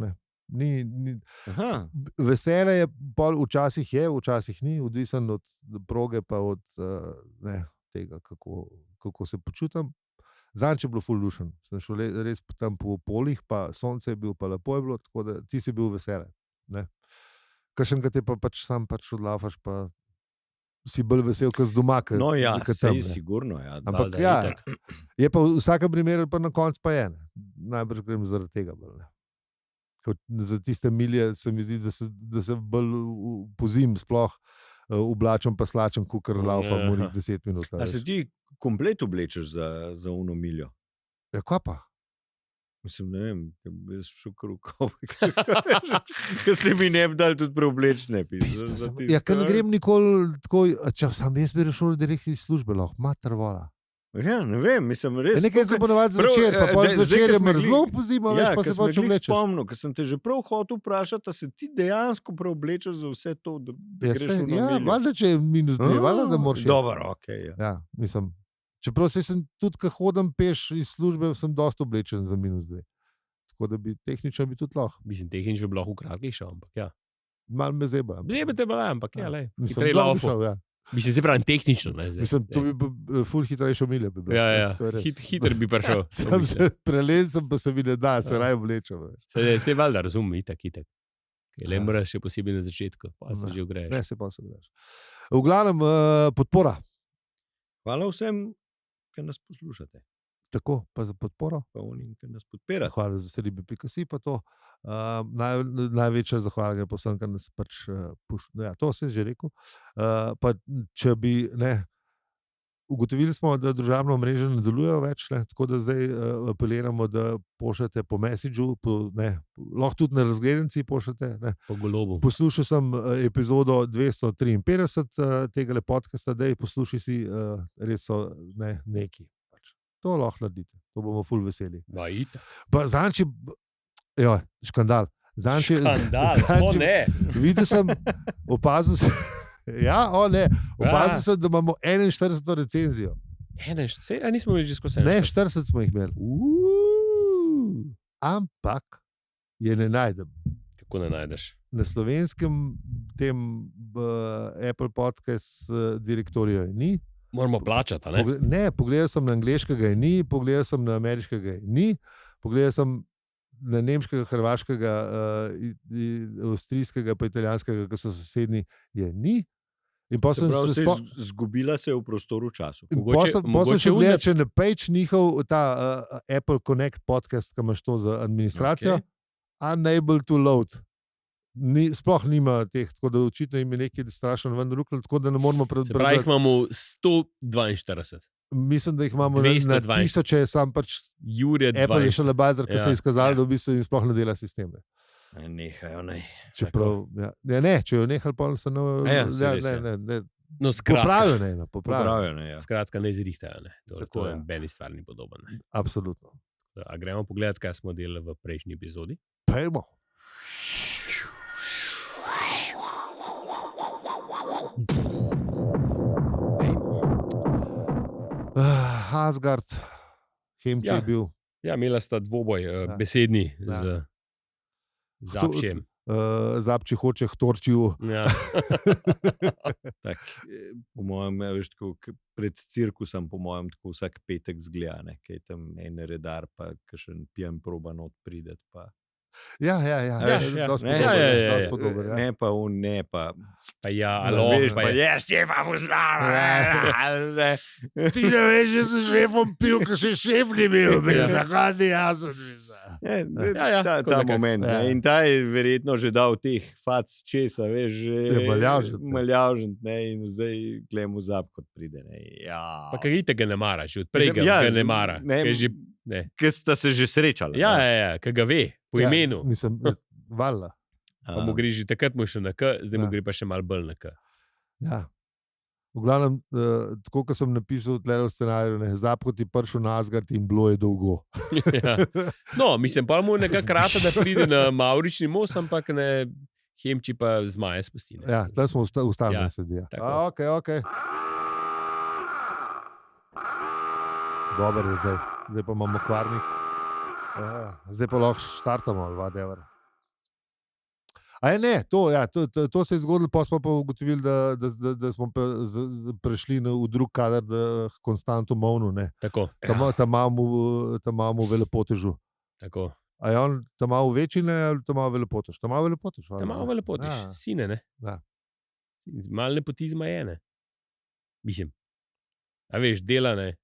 [SPEAKER 1] Veselje je, včasih je, včasih ni, odvisen od proge, pa od tega, kako se počutim. Zanj je bilo ful lušen. Sem šel res tam po polih, pa sonce je bil, pa lepo je bilo, tako da ti si bil vesele. Kakšen, ki te pa pač sam pač odlafaš, pa si bolj vesel, kot z doma.
[SPEAKER 3] No ja, sej sigurno. Ja.
[SPEAKER 1] Ampak ja, je pa v vsakem primeru pa na koncu pa je. Najbrž grem zaradi tega bolj. Za tiste milje se mi zdi, da se bolj pozim sploh oblačem pa slačem, kukar laufam v 10 minut.
[SPEAKER 3] A se ti komplet oblečeš za uno miljo?
[SPEAKER 1] Ja, kva pa?
[SPEAKER 3] Mislim, ne vem, jaz šel krukov, ker se mi ne bi dal tudi preoblečne.
[SPEAKER 1] Ja, ker ne grem nikoli tako, če sam jaz bi rešil direktno iz službe, lahko mater vola.
[SPEAKER 3] Ja, ne vem, mislim, res.
[SPEAKER 1] Nekaj se ponovadi zvečer, pa pol zvečer je mrzlo pozimo, veš, pa se pač oblečeš.
[SPEAKER 3] Spomnil, ker sem te že prav hotel vprašati, a se ti dejansko preoblečeš za vse to, da greš v miljo.
[SPEAKER 1] Ja, valjda, če je -2, valjda, da moraš.
[SPEAKER 3] Dobro, okej.
[SPEAKER 1] Ja, mislim. Čeprav sem tudi, ko hodim peš iz službe, sem dosti oblečen za -2. Tako da bi tehnično bi tudi lahko.
[SPEAKER 2] Mislim, tehnično bi lahko v kratkih šel, ampak ja.
[SPEAKER 1] Malo me zeba.
[SPEAKER 2] Zebe te bila, ampak ja, lej.
[SPEAKER 1] Mislim, lahko bi šel, ja.
[SPEAKER 2] Mislim, se pravi tehnično. Ne,
[SPEAKER 1] mislim, to bi bil ful hitrejšo milje. Bi bilo.
[SPEAKER 2] Ja. Hiter bi prišel.
[SPEAKER 1] Sam se prelen sem, pa se mi ne da, se raje oblečem.
[SPEAKER 2] Se valjda razumem, itak. Le moraš še posebej na začetku, pa se že ogreješ.
[SPEAKER 1] Ne, se pa se ogreješ. V glavnem, podpora.
[SPEAKER 3] Hvala vsem, ki nas poslušate.
[SPEAKER 1] Tako, pa za podporo.
[SPEAKER 3] Pa onim, ki nas podpirate.
[SPEAKER 1] Hvala za seribi.si, pa to. Največja zahvala je posem, ker nas pač ja, to sem že rekel. Pa če bi, ugotovili smo, da družabno mreže ne delujejo več, tako da zdaj apeliramo, da pošljete po messageu, lahko tudi na razgledanci pošljete.
[SPEAKER 2] Po golobu.
[SPEAKER 1] Poslušal sem epizodo 253 tega podcasta, da je poslušaj si, res so neki. To lahko naredite, to bomo ful veseli. Pa zanči, škandal.
[SPEAKER 2] Škandal, ne.
[SPEAKER 1] Videl sem, opazil sem, opazil sem, da imamo 41 recenzijo.
[SPEAKER 2] 41? A nismo imeli že skozi
[SPEAKER 1] 41? Ne, 40 smo jih imeli. Ampak je ne najdem.
[SPEAKER 2] Kako ne najdeš?
[SPEAKER 1] Na slovenskem tem Apple podcast direktorju ni.
[SPEAKER 2] Moramo plačati, ne?
[SPEAKER 1] Ne, pogledal sem na angleškega, ni, pogledal sem na ameriškega, ni, pogledal sem na nemškega, hrvaškega, avstrijskega, pa italijanskega, ki so sosednji, ni. In pa sem se
[SPEAKER 3] zgubila se v prostoru času.
[SPEAKER 1] Pa sem še gledal, če ne page njihov, ta Apple Connect podcast, ki imaš to za administracijo, unable to load. Sploh nima teh, tako da očitno jim je nekaj strašno ven ruklo, tako da ne moramo
[SPEAKER 2] prebrati. Se pravi, jih imamo 142.
[SPEAKER 1] Mislim, da jih imamo 220. Na tisoče, sam pač Apple je še lebajzer, ki se je izkazal, da v bistvu jim sploh ne dela sisteme.
[SPEAKER 3] Nehajo, ne.
[SPEAKER 1] Čeprav, če jo nehali, pa se ne.
[SPEAKER 2] No, skratka.
[SPEAKER 1] Popravijo,
[SPEAKER 3] ne.
[SPEAKER 2] Skratka, ne zrihtajo, ne. To je meni stvar ni podoben.
[SPEAKER 1] Absolutno.
[SPEAKER 2] A gremo pogledati, kaj smo delali v prejšnji epizodi?
[SPEAKER 1] Pejmo. Asgard, Hemči je bil.
[SPEAKER 2] Ja, imela sta dvoboj besedni z Zapčem.
[SPEAKER 1] Zapči hoče Htorčiju.
[SPEAKER 2] Ja.
[SPEAKER 3] Tak, po mojem, pred cirkusom, po mojem, tako vsak petek zgleda, kaj tam en redar, pa kakšen pijan proba not prideti.
[SPEAKER 1] Ja.
[SPEAKER 2] Dosti
[SPEAKER 1] podoben.
[SPEAKER 3] Ne pa on, ne pa.
[SPEAKER 2] Pa ja, alo.
[SPEAKER 3] Pa ješ, je pa poznal.
[SPEAKER 1] Ti ne veš, že sem šefom pil, ker še šef ni bil. Zakaj ni jaz odvisel?
[SPEAKER 3] Ta moment. In ta je verjetno že dal teh fac česa, veš, že maljavžent. In zdaj gledamo zap, kot pride.
[SPEAKER 2] Pa kaj vidite, ga ne mara, že odprej ga ne mara.
[SPEAKER 3] Ker sta se že srečala.
[SPEAKER 2] Ja, kaj ga ve, po imenu.
[SPEAKER 1] Mislim, valjda.
[SPEAKER 2] Pa mu gre že takrat mu še na K, zdaj mu gre pa še malo bolj na K.
[SPEAKER 1] Ja. V glavnem, tako kot sem napisal v scenariju, zapko ti prišel na Asgard in bilo je dolgo.
[SPEAKER 2] Ja. No, mislim, pa mu nekako rata, da pride na Maurični most, ampak ne Hemči pa zmaje spusti. Ne.
[SPEAKER 1] Ja, tam smo ustavili
[SPEAKER 2] Ja,
[SPEAKER 1] sedi.
[SPEAKER 2] tako.
[SPEAKER 1] Ok. Dober je zdaj. Zdaj pa imamo kvarnik. Zdaj pa lahko štartamo, ali whatever. A je ne, to se je zgodilo, pa smo pa ugotovili, da smo prešli v drug kader, da Konstantu Movnu, ne.
[SPEAKER 2] Tako.
[SPEAKER 1] Tam imamo velepotežu.
[SPEAKER 2] Tako.
[SPEAKER 1] A je on tam malo večji, ne, ali tam malo velepotež? Tam malo velepotež.
[SPEAKER 2] Tam malo velepotiš, sine, ne?
[SPEAKER 1] Ja.
[SPEAKER 2] Malo nepotizma je, ne? Mislim. A veš, dela, ne?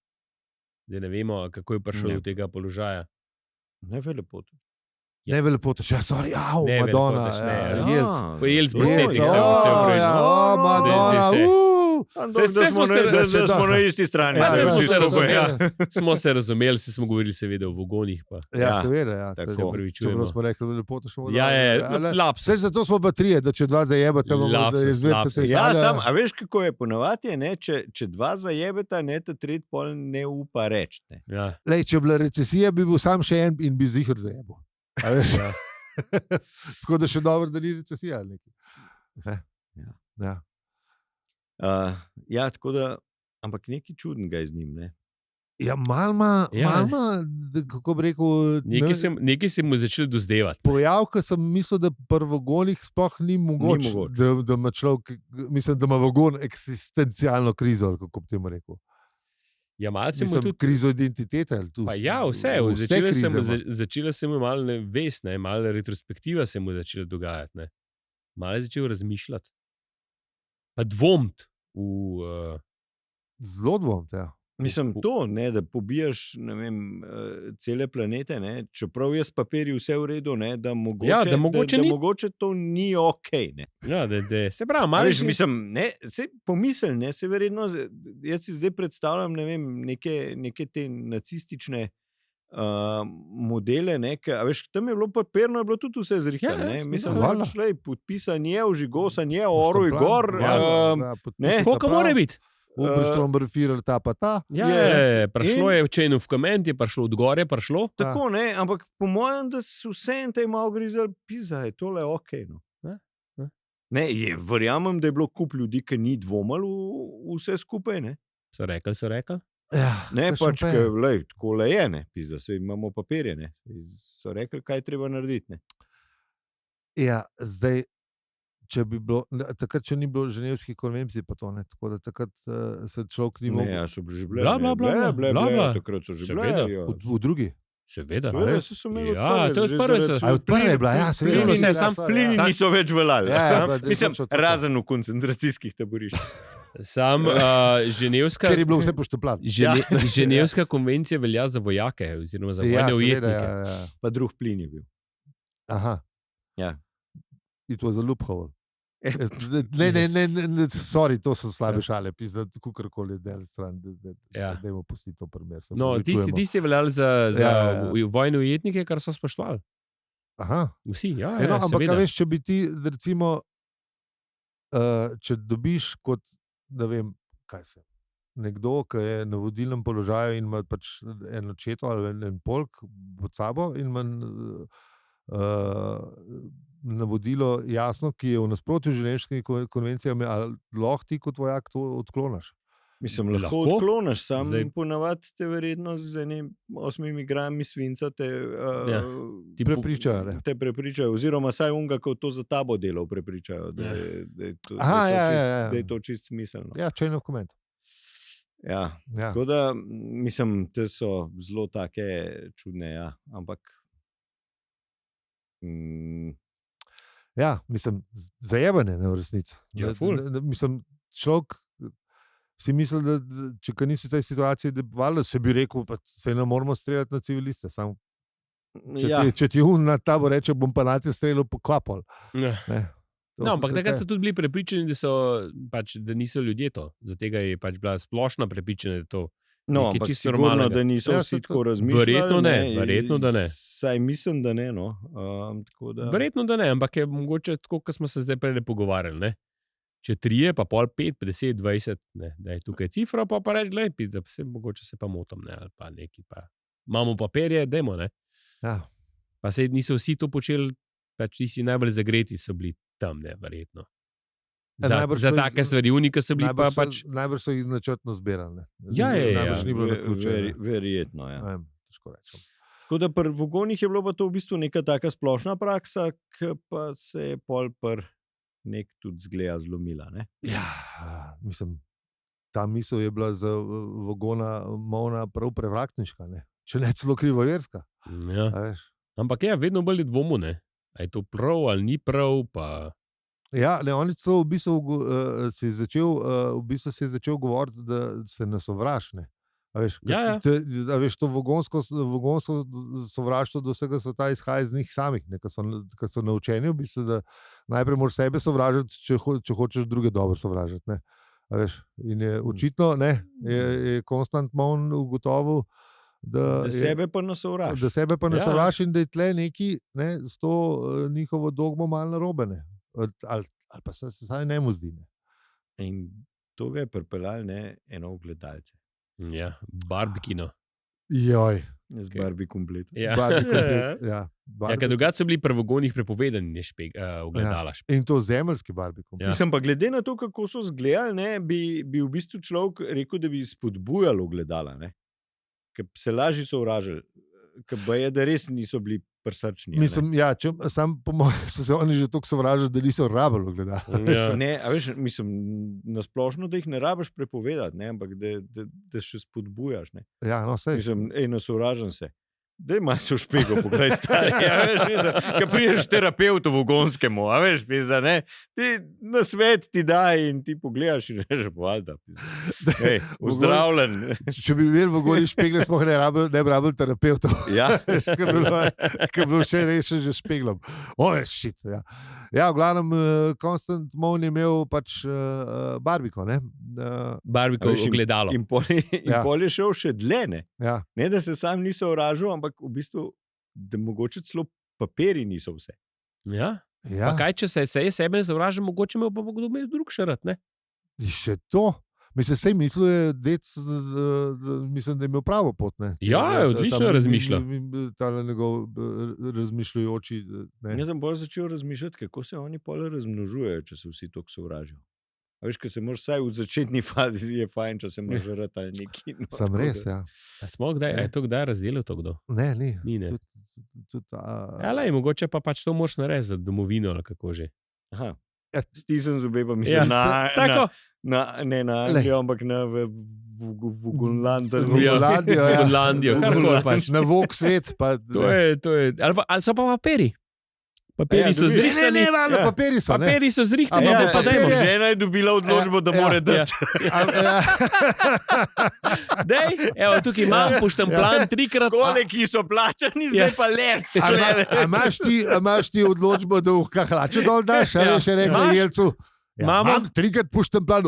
[SPEAKER 2] Zdaj ne vemo, kako je prišel do tega položaja.
[SPEAKER 3] Ne velepotež.
[SPEAKER 1] Ne velepotež, ja, sorry,
[SPEAKER 2] Ne,
[SPEAKER 1] Madonna.
[SPEAKER 2] velepotež, ne,
[SPEAKER 1] Ja, Jelc.
[SPEAKER 2] Jelc
[SPEAKER 1] Jelc,
[SPEAKER 2] prostetnik, se opravičujem.
[SPEAKER 1] Madonna,
[SPEAKER 2] Se
[SPEAKER 3] smo na isti strani.
[SPEAKER 2] Ja,
[SPEAKER 3] Ja,
[SPEAKER 2] smo se
[SPEAKER 3] čisto
[SPEAKER 2] razumeli.
[SPEAKER 3] ja.
[SPEAKER 2] Smo se razumeli, se smo govorili seveda o vogonih. Pa.
[SPEAKER 1] Ja, seveda, ja.
[SPEAKER 3] tako.
[SPEAKER 2] Se opravičujemo.
[SPEAKER 1] Čeprav smo rekli, velepotež.
[SPEAKER 2] Ja, lapsus.
[SPEAKER 1] Vse zato smo pa trije, da če dva zajebata,
[SPEAKER 2] Lapsus,
[SPEAKER 1] da izvedete
[SPEAKER 2] lapsus.
[SPEAKER 1] se.
[SPEAKER 3] Ja, a veš, kako je ponavadi, ne? Če dva zajebeta, ne, ta tretji pol ne upa reči. Ne?
[SPEAKER 2] Ja.
[SPEAKER 1] Lej, če bi bila recesija, bi bil sam še en in bi zihar zajebo. A veš?
[SPEAKER 2] Ja.
[SPEAKER 1] Tako da še dobro, da ni recesija. Ali nekaj. Ja.
[SPEAKER 3] Ja, tako da, ampak nekaj čudnega je z njim. Ne?
[SPEAKER 1] Ja, malma, kako bi rekel,
[SPEAKER 2] Nekaj se mu je začelo dozdevati.
[SPEAKER 1] pojav, ki sem mislil, da pri vagonih sploh ni mogoče, da ima človek, mislim, da ima vagon eksistencialno krizo, ali kako bi temu rekel.
[SPEAKER 2] Ja, malce mu
[SPEAKER 1] Mislim,
[SPEAKER 2] tudi...
[SPEAKER 1] krizo identitete.
[SPEAKER 2] Pa ja, vse. Začela se mu malo vest, malo retrospektiva se mu začela dogajati. Ne. Malo je začel razmišljati. Pa dvomiti v...
[SPEAKER 1] Zelo dvom, ja.
[SPEAKER 3] Mislim, to, ne, da pobijaš ne vem, cele planete, ne, čeprav je s papirji vse v redu, ne, da mogoče to ni ok. Ne.
[SPEAKER 2] Ja, se pravi, malo
[SPEAKER 3] Veš, mislim, ne, pomisel, ne, se verjetno, jaz si zdaj predstavljam, ne vem, neke te nacistične modele, ne, a veš, tam je bilo papirno, je bilo tudi vse zrihtano, ne, mislim, da je podpisan je, ožigosan je, oruj gor, ne.
[SPEAKER 2] Koliko mora biti?
[SPEAKER 1] Ubrštrombrfirali ta pa ta.
[SPEAKER 2] Ja, prišlo je v chain of command, je prišlo od gore, prišlo.
[SPEAKER 3] Tako, ne, ampak po mojem, da so vse en tej malo grizel, pizda, je tole ok. No. Ne, verjamem, da je bilo kup ljudi, ki ni dvomali v vse skupaj, ne.
[SPEAKER 2] So rekli.
[SPEAKER 1] Ja,
[SPEAKER 3] ne, pač, tako le je, ne, pizda, se imamo papirje, ne. So rekli, kaj treba narediti, ne.
[SPEAKER 1] Ja, zdaj, če bi bilo, takrat, če ni bilo ženevskih konvencij, pa to ne, tako da takrat se človek ni mogel.
[SPEAKER 3] Ne, ja, so bili že bile.
[SPEAKER 2] Bla,
[SPEAKER 3] takrat so že
[SPEAKER 2] Seveda.
[SPEAKER 3] bile.
[SPEAKER 1] V drugi.
[SPEAKER 2] Seveda.
[SPEAKER 3] Seveda, so imeli
[SPEAKER 2] Ja, to je od prve.
[SPEAKER 1] Od prve je bila, ja, seveda.
[SPEAKER 3] Plini niso več veljali. Mislim,
[SPEAKER 1] točno tako.
[SPEAKER 3] razen v koncentracijskih taboriščih.
[SPEAKER 2] Sam ženevska...
[SPEAKER 1] Ker je bilo vse poštopljano.
[SPEAKER 2] Ženevska konvencija velja za vojake, oziroma za vojne ujetnike.
[SPEAKER 1] Ja.
[SPEAKER 3] Pa drug plin je bil.
[SPEAKER 1] Aha.
[SPEAKER 3] Ja.
[SPEAKER 1] It was a loophole. Ne, sorry, to so slabe šale, kakorkoli del stran, dajmo pustiti to primer.
[SPEAKER 2] No, tisti je veljali za vojne ujetnike, kar so spoštovali.
[SPEAKER 1] Aha.
[SPEAKER 2] Vsi, ja,
[SPEAKER 1] ampak veš, če bi ti, recimo, če dobiš kot, ne vem, kaj se, nekdo, ki je na vodilnem položaju in ima pač eno četo ali en polk pod sabo in ima navodilo jasno, ki je v nasprotju z ženevskimi konvencijami, ali lahko ti kot vojak to odklonaš?
[SPEAKER 3] Mislim, lahko odklonaš, sam ponavadi te verjetno z 8 grami svinca te prepričajo, oziroma saj unga, ko to za tabo delal, prepričajo, da je to čist smiselno.
[SPEAKER 1] Ja, chain of command.
[SPEAKER 3] Ja, tako da, mislim, te so zelo take čudne, ja, ampak
[SPEAKER 1] ja, mislim, zajebane, ne, v resnici.
[SPEAKER 2] Ja,
[SPEAKER 1] mislim, človek si misli, da če nisi v tej situaciji, da valjda se bi rekel, pa se ne moramo streljati na civiliste. Sam, če ti na tabo reče, bom pa na te streljal po kvapol.
[SPEAKER 2] Ja. No, ampak takrat so tudi bili prepričani, da niso ljudje to. Zato je pač bila splošna prepričana, da je to.
[SPEAKER 3] No, ampak sigurno, da niso vsi tako razmišljali.
[SPEAKER 2] Verjetno, da ne.
[SPEAKER 3] Saj mislim, da ne. No.
[SPEAKER 2] Verjetno, da ne, ampak je mogoče tako, kot smo se zdaj prej pogovarjali. Ne? če 3, pa pol 5, 10, 20, ne, da je tukaj cifra, pa reči, glej, da se mogoče se pa motam, ne, ali pa neki pa. Imamo papirje, dajmo, ne.
[SPEAKER 1] Ja.
[SPEAKER 2] Pa se niso vsi to počeli, pač tisti najbolj zagreti so bili tam, ne, verjetno. Za take stvari, unika so bili pa pač.
[SPEAKER 1] Najbrž so jih načrtno zbirali, ne.
[SPEAKER 2] Ja.
[SPEAKER 1] Najbrž ni bilo naključje.
[SPEAKER 3] Verjetno, ja.
[SPEAKER 1] Ne vem, težko rečem.
[SPEAKER 3] Tako da pri vogonih je bilo pa to v bistvu neka taka splošna praksa, ki pa se je pol nek tudi zgleda zlomila, ne?
[SPEAKER 1] Ja, mislim, ta misel je bila za vogona Mona prav prevratniška, ne. Če ne celo krivoverska.
[SPEAKER 2] Ja. Ampak vedno bolj je dvomu, ne. A je to prav ali ni prav, pa.
[SPEAKER 1] Ja, ne, oni so v bistvu se je začel govoriti, da se ne sovraž, ne. A veš, a veš, to vogonsko sovraštvo do vsega sveta izhaja iz njih samih, ne, ki so naučeni, v bistvu, da najprej moraš sebe sovražiti, če hočeš druge dobro sovražiti, ne. A veš, in je očitno, ne, je Constant Mon ugotovil, da
[SPEAKER 3] sebe pa ne sovraži.
[SPEAKER 1] Da sebe pa ne sovraži in da je tle neki, ne, s to njihovo dogmo malo narobe, ne. Ali pa se saj ne mu zdi, ne.
[SPEAKER 3] In to ga je pripeljalo, ne, eno v gledalce.
[SPEAKER 2] Ja, Barbikino.
[SPEAKER 1] Joj.
[SPEAKER 3] Z Barbie kompletom.
[SPEAKER 2] Ja.
[SPEAKER 1] Ja.
[SPEAKER 2] Ker drugače so bili pri vogonih prepovedani ogledala.
[SPEAKER 1] Ja. In to zemeljski Barbie komplet.
[SPEAKER 3] Ja. Mislim pa, glede na to, kako so zgledali, ne, bi v bistvu človek rekel, da bi spodbujali ogledala, ne. Ker se lažje sovražili. Ker je, da res niso bili prsrčni.
[SPEAKER 1] Mislim, ja, sam po mojem so se oni že toliko sovražili, da niso rabili ogledala.
[SPEAKER 2] Ja.
[SPEAKER 3] Ne, a veš, mislim, nasplošno, da jih ne rabiš prepovedati, ne, ampak da še spodbujaš, ne.
[SPEAKER 1] Ja, no, sej.
[SPEAKER 3] Mislim, ne sovražim se. Daj malo se v špego, pogledaj stari, a veš, mislim, kad prideš terapeutu vogonskemu, a veš, mislim, ne, ti na svet ti daj in ti pogledaš in režeš, valjda, hej, vzdravljen.
[SPEAKER 1] Če bi imeli vogoni špegle, smo ne bi rabili terapeutov.
[SPEAKER 3] Ja.
[SPEAKER 1] Ker bi bilo še rešen že špeglom. Shit, ja. Ja, v glavnem, Constant Mon je imel pač Barbiko, ne.
[SPEAKER 2] Barbiko ogledalo.
[SPEAKER 3] In pol je šel še dlje, ne.
[SPEAKER 1] Ja.
[SPEAKER 3] Ne, da se sam niso oražil, ampak v bistvu, da mogoče celo papiri niso vse.
[SPEAKER 2] Ja. Pa kaj, če se je sebe ne zavražil, mogoče me pa kdo drug še rad, ne?
[SPEAKER 1] Še to? Mislim, sej mislil je dec, mislim, da je imel pravo pot, ne?
[SPEAKER 2] Ja, odlično razmišlja.
[SPEAKER 1] Tale njegov razmišljajoči, ne?
[SPEAKER 3] Jaz sem bolj začel razmišljati, kako se oni pol razmnožujejo, če se vsi toliko sovražijo. A veš, ker se moraš vsaj v začetni fazi je fajn, če se moraš žrati ali neki. No,
[SPEAKER 1] sem res, ja.
[SPEAKER 2] Je to kdaj razdelil to kdo?
[SPEAKER 1] Ne, ni.
[SPEAKER 2] Ne. Lej, mogoče pa pač to moraš narediti za domovino, ali kako že.
[SPEAKER 3] Aha. Stisnem zobe, pa mislim, ne na Anglijo, ampak na
[SPEAKER 2] Gunlandijo.
[SPEAKER 1] Pač. Na vok svet. Pa,
[SPEAKER 2] to je. Ali so pa papiri? Papiri so zrihtani.
[SPEAKER 1] Ne, papiri so.
[SPEAKER 2] Papiri so zrihtani.
[SPEAKER 3] Žena je dobila odločbo, da mora dati.
[SPEAKER 2] Dej, evo, tukaj imam poštemplan 3-krat.
[SPEAKER 3] Kole, ki so plačani, zdaj pa le.
[SPEAKER 1] Imaš ti odločbo, da v kahlače dol daš, ali še rekla Jelcu? Imam 3-krat poštemplan,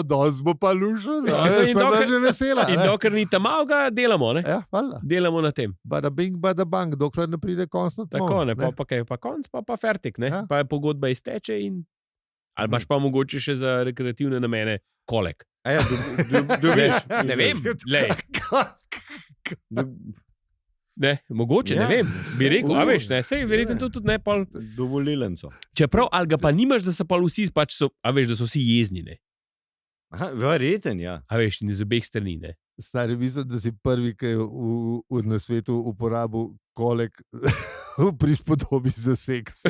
[SPEAKER 1] danes bo pa lušen, sem že vesela.
[SPEAKER 2] In dokler ni tam malo, ga delamo, ne?
[SPEAKER 1] Ja, hvala.
[SPEAKER 2] Delamo na tem.
[SPEAKER 1] Bada bing, bada bang, dokler ne pride Constant Mon.
[SPEAKER 2] Tako, ne, pa konc, pa fertik, ne?
[SPEAKER 1] Ja.
[SPEAKER 2] Pa pogodba izteče in... Ali imaš pa mogoče še za rekreativne namene kolek.
[SPEAKER 3] A ja, dobiš.
[SPEAKER 2] Ne vem, lej. Ne, mogoče, ne vem, bi rekel, a veš, ne, sej verjetno tudi ne, pol...
[SPEAKER 3] Dovolilen so.
[SPEAKER 2] Čeprav, ali ga pa nimaš, da so pa vsi, pač so, a veš, da so vsi jezni, ne.
[SPEAKER 3] Aha, verjeten, ja.
[SPEAKER 2] A veš, in iz obeh strani, ne.
[SPEAKER 1] Stari, mislim, da si prvi, ki je na svetu uporabil kolek v prispodobi za seks.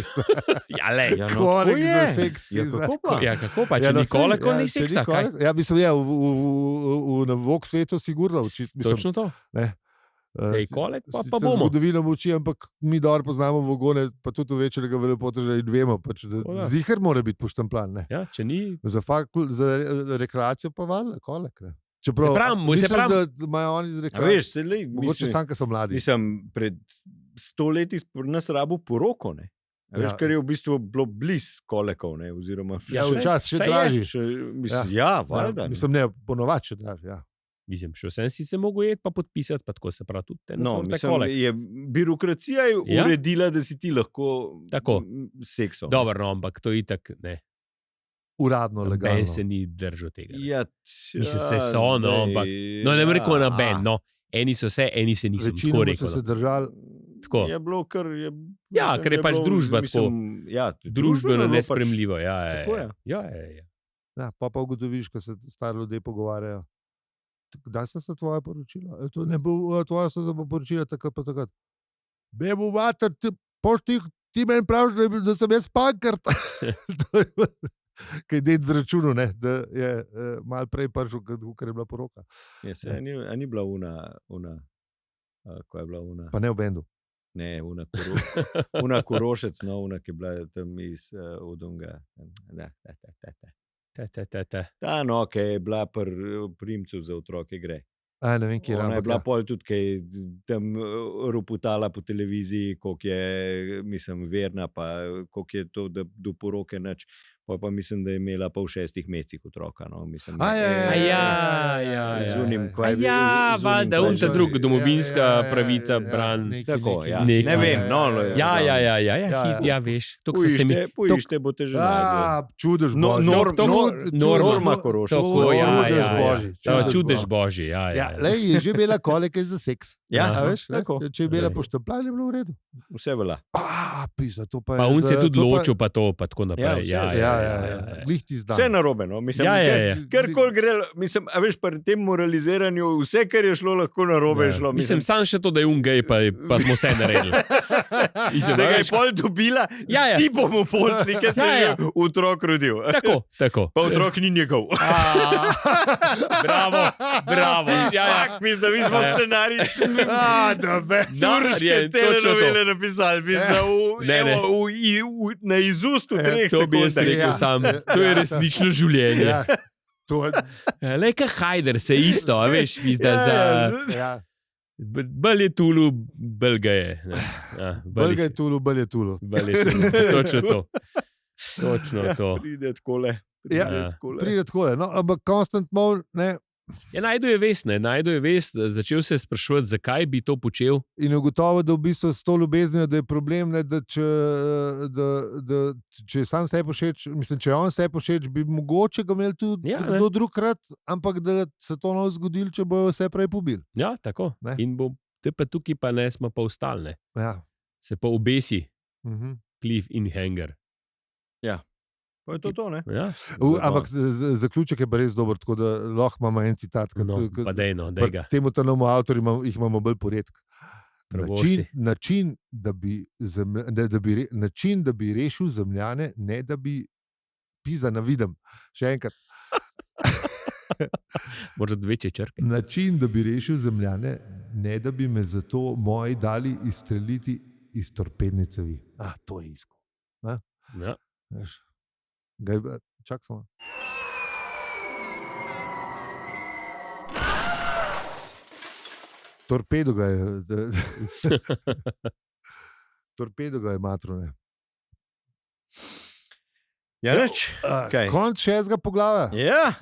[SPEAKER 2] Ja, lej.
[SPEAKER 3] Ja,
[SPEAKER 1] kolek za seks.
[SPEAKER 2] Ja, kako pa, če ni koleko, ni seksa, kaj?
[SPEAKER 1] Ja, mislim, ja, v vok svetu sigurno.
[SPEAKER 2] Točno to.
[SPEAKER 1] Ne.
[SPEAKER 2] Kolek pa bomo.
[SPEAKER 1] Zgodovino moči, ampak mi dobro poznamo vogone, pa tudi večjega velepoteža in vemo, pač, da ziher mora biti poštemplan, ne.
[SPEAKER 2] Ja, če ni.
[SPEAKER 1] Za rekreacijo pa valjda kolek, ne.
[SPEAKER 2] Čeprav,
[SPEAKER 1] mislim, da imajo oni z rekreacijo.
[SPEAKER 3] Veš, se lej,
[SPEAKER 1] mogoče sam, ko so mladi.
[SPEAKER 3] Mislim, pred 100 leti nas rabo poroko, ne. Veš, kar je v bistvu bilo bliz kolekov, ne, oziroma...
[SPEAKER 1] Ja, včasih še draži.
[SPEAKER 3] Ja, valjda.
[SPEAKER 1] Mislim, ne, ponovadi še draži, ja.
[SPEAKER 2] Mislim, še vsem si se mogo jeti pa podpisati, pa tako se pravi tudi te
[SPEAKER 3] birokracija je uredila, da si ti lahko
[SPEAKER 2] tako
[SPEAKER 3] seksom.
[SPEAKER 2] Dobro, no, ampak to itak ne.
[SPEAKER 1] uradno, legalno.
[SPEAKER 2] Ben se ni držal tega.
[SPEAKER 3] Ja,
[SPEAKER 2] Mislim, se so, no, ampak no, ne rekel na Ben, no. Eni so se, eni se niso.
[SPEAKER 1] Večinoma so se držali.
[SPEAKER 2] Tako.
[SPEAKER 3] Je bilo kar...
[SPEAKER 2] Ker je pač družba tako. Družbeno nespremljivo. Ja.
[SPEAKER 1] Pa ugotoviš, ko se stari ljudje pogovarjajo. Kdaj sem se tvoja poročila? To ne bo tvoja se poročila takrat pa takrat. Bebo mater, ti meni praviš, da sem jaz pankart. Kaj je ded zračunal, da je malo prej prišel, ker je bila poroka.
[SPEAKER 3] Ni bila una, ko je bila una?
[SPEAKER 1] Pa ne v bendu.
[SPEAKER 3] Ne, una Korošec, no, una, ki je bila tam iz Udonga. Ta, no, ki je bila pri Primcu za otroke gre.
[SPEAKER 1] Ne vem, kje
[SPEAKER 3] Ona je bila pol tudi, ki je tam roputala po televiziji, koliko je, mislim, verna, pa koliko je to, da do poroke nič. Pa mislim, da je imela pa v 6 mesecih otroka. No. Mislim, zunim,
[SPEAKER 2] valjda, unta drug, domovinska pravica, bran.
[SPEAKER 3] Tako, ja. Ne vem, no.
[SPEAKER 2] Ja, veš.
[SPEAKER 3] Poište boste že najdel.
[SPEAKER 1] Čudež Božji.
[SPEAKER 3] Norma Korošec.
[SPEAKER 2] Čudež Božji, ja.
[SPEAKER 1] Lej, je že imela koleke za seks.
[SPEAKER 3] Ja,
[SPEAKER 1] veš, če je imela poštapljanje, je bilo v redu.
[SPEAKER 3] Vse bila.
[SPEAKER 1] Pisa, to pa je.
[SPEAKER 2] Pa on se je tudi ločil, pa to, pa tako naprej.
[SPEAKER 1] Vse
[SPEAKER 3] narobe, no. Mislim, karkoli gre, mislim, a veš, pri tem moraliziranju, vse, kar je šlo, lahko narobe je šlo.
[SPEAKER 2] Mislim, sam še to, da je un gej, pa smo vse naredili.
[SPEAKER 3] Da ga je pol dobila, s tipom v posli, ker se je otrok rodil.
[SPEAKER 2] Tako.
[SPEAKER 3] Pa otrok ni njegov.
[SPEAKER 2] Bravo.
[SPEAKER 3] Mislim, da mi smo scenarij. Surške telenovele napisali. Na izustu 3 sekund.
[SPEAKER 2] To bi jaz rekel sam. To je resnično življenje. Lej, kaj Hajder, se isto, a veš, bolj je Tulu, bolj ga je.
[SPEAKER 1] Bolj ga je Tulu, bolj je Tulu.
[SPEAKER 2] Točno to.
[SPEAKER 3] Pride takole.
[SPEAKER 1] Pride takole, no, ampak Constant Mole, ne.
[SPEAKER 2] Najdu je vest, začel se sprašovati, zakaj bi to počel.
[SPEAKER 1] In ugotovil, da v bistvu s to ljubeznijo, da je problem, ne, da če sam sebi všeč, mislim, če on sebi všeč, bi mogoče ga imel tudi kdo drug rad, ampak da se to ne bo zgodilo, če bojo vse prej pobili.
[SPEAKER 2] Ja, tako. Ne? In te pa tukaj pa ne smo pa ostali.
[SPEAKER 1] Ja.
[SPEAKER 2] Se pa obesi Cliff in Hanger.
[SPEAKER 3] Ja. Pa je to, ne?
[SPEAKER 2] Ja.
[SPEAKER 1] Ampak zaključek je pa res dober, tako da lahko imamo en citat.
[SPEAKER 2] Pa dejno, dej ga.
[SPEAKER 1] Temu tanovemu avtorju jih imamo bolj poredk. Način, da bi rešil Zemljane, ne da bi pizda navidem. Še enkrat.
[SPEAKER 2] Možda večje črke.
[SPEAKER 1] Način, da bi rešil Zemljane, ne da bi me zato moji dali izstreliti iz torpedne cevi. To je isko.
[SPEAKER 2] Ja.
[SPEAKER 1] Veš. Čak samo. Torpedo ga je matrone.
[SPEAKER 3] Ja, reč.
[SPEAKER 1] Konc 6. poglavja.
[SPEAKER 3] Ja.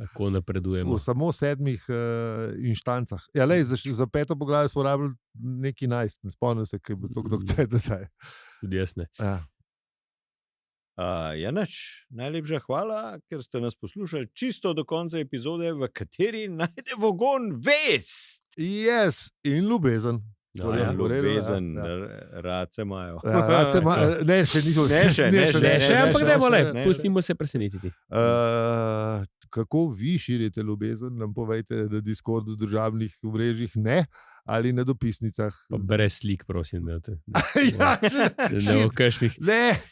[SPEAKER 2] Kako napredujemo?
[SPEAKER 1] V samo 7 inštancah. Ja, lej, za 5. poglavje smo rabili neki 11. Ne spomnim se, kaj bo to kdo chce, da zdaj.
[SPEAKER 2] Tudi jaz ne.
[SPEAKER 1] Ja.
[SPEAKER 3] Janač, najlepša hvala, ker ste nas poslušali čisto do konca epizode, v kateri najde vogon vest.
[SPEAKER 1] Yes, in ljubezen.
[SPEAKER 3] Ljubezen, race imajo.
[SPEAKER 1] Ne, še nismo vse.
[SPEAKER 2] Še, ampak dajmo le, pustimo se presenetiti.
[SPEAKER 1] Kako vi širite ljubezen, nam povejte na Discordu, državnih omrežjih, ne, ali na dopisnicah.
[SPEAKER 2] Pa brez slik, prosim.
[SPEAKER 1] Ne,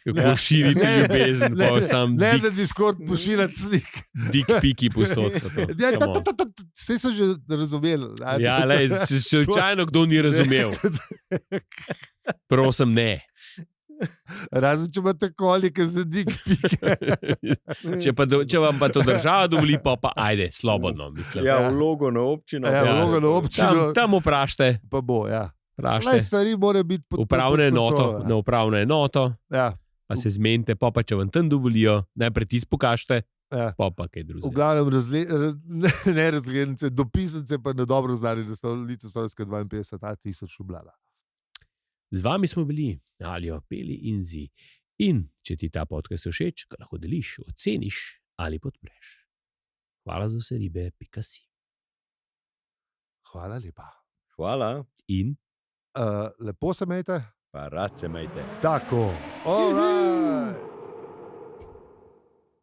[SPEAKER 2] kako širite ljubezen, pa sam
[SPEAKER 1] ne, da Discord pošiljati slik.
[SPEAKER 2] Dik piki posod.
[SPEAKER 1] Vse so že razumeli.
[SPEAKER 2] Ja, lej, če slučajno kdo ni razumel. Prosim, ne.
[SPEAKER 1] Razen, če imate kolike za dik pike.
[SPEAKER 2] Če vam pa to država dovoli, pa ajde, slobodno, mislim.
[SPEAKER 3] Ja, vlogo na občino.
[SPEAKER 1] Vlogo na občino.
[SPEAKER 2] Tam vprašte.
[SPEAKER 1] Pa bo, ja.
[SPEAKER 2] Vprašte.
[SPEAKER 1] Stvari mora biti pod
[SPEAKER 2] kontrolo. Na upravno enoto.
[SPEAKER 1] Ja.
[SPEAKER 2] Pa se zmenite, pa če vam tam dovolijo, najprej tis pokažite, pa kaj drugega.
[SPEAKER 1] V glavnem ne razglednice, dopisnice pa na dobro znani, da so Litoslavska 52 tisoč Ljubljana.
[SPEAKER 2] Z vami smo bili Aljo, Peli in Zi. In če ti ta podcast všeč, ga lahko deliš, oceniš ali podpreš. Hvala za vse ribe, .si.
[SPEAKER 1] Hvala lepa.
[SPEAKER 3] Hvala.
[SPEAKER 2] In
[SPEAKER 1] lepo se imejte.
[SPEAKER 3] Pa rad se imejte.
[SPEAKER 1] Tako. All right.